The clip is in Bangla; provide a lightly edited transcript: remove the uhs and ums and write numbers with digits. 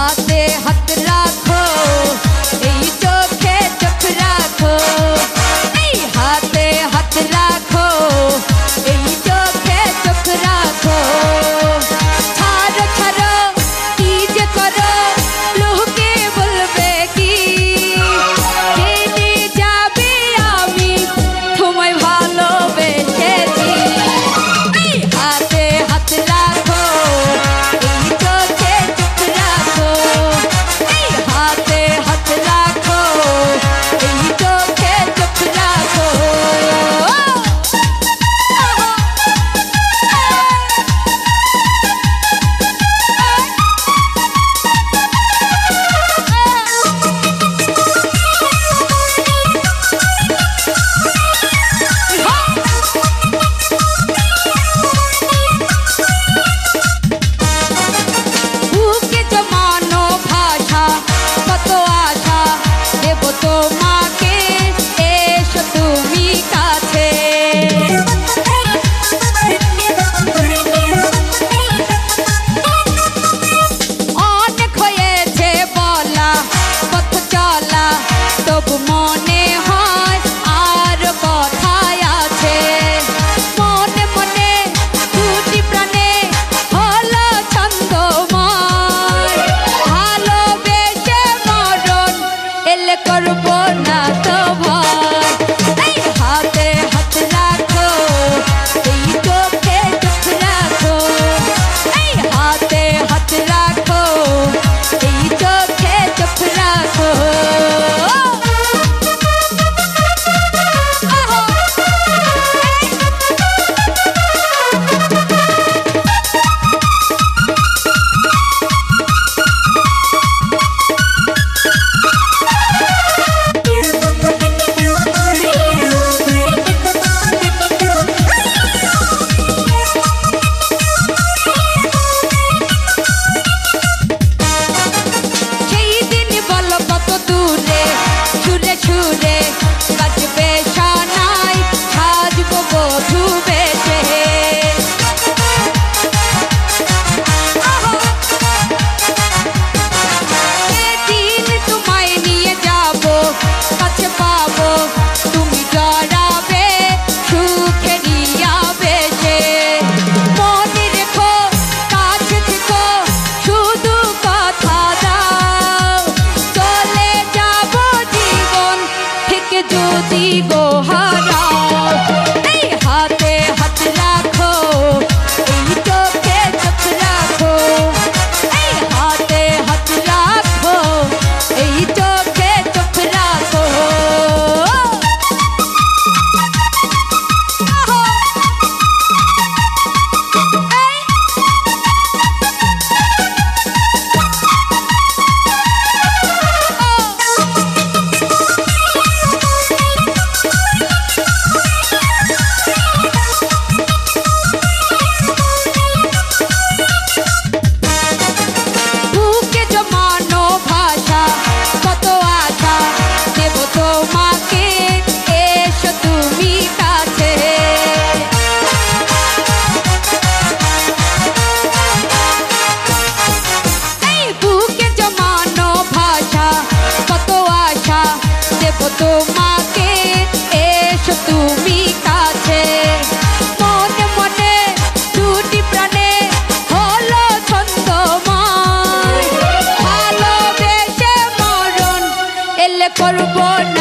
हाथे हाथ राखो चोखे चोख राखो हाथे हाथ राखो चोखे चोख राखो छाड़ो छाड़ो की जे करो लोके बोलबे की जेने जाबे आमी तुम्हें भालोबेसेছি हाथे हाथ राखो चोखे चोख राखो हाथे हाथ राखो चोखे चोख राखो বুকে জমানো ভাষা কত আশা দেব তোমাকে এসো তুমি কাছে অনেক হয়েছে বলা পথ চলা তবু মনে হয় আর কথায় আছে মনে মনে দুটি প্রাণে হলো ছন্দময় ভালোবেসে মরণ এলে করবো না তো ভয় হাতে হাত রাখো চোখে চোখ রাখো হাতে হাত রাখো চোখে চোখ রাখো সেই দিন বলো কত দূরে সুরে সুরে বাজবে শোনাই সাজবো বধূ বেশে সেদিন তোমায় নিয়ে যাবো কাছে পাবো তুমি জড়াবে সুখেরই আবেশে মনে রেখো কাছে থেকো শুধু কথা দাও চলে যাব জীবন থেকে যদি গো হারাও হাতে হাত রাখো চোখে চোখ রাখো হাতে হাত রাখো চোখে চোখ রাখো বুকে জমানো ভাষা কত আশা দেব তোমাকে এসো তুমি কাছে বুকে জমানো ভাষা কত আশা দেব তোমাকে এসো তুমি কাছে মনে মনে দুটি প্রাণে হলো ছন্দময় ভালোবেসে মরণ এলে করবো না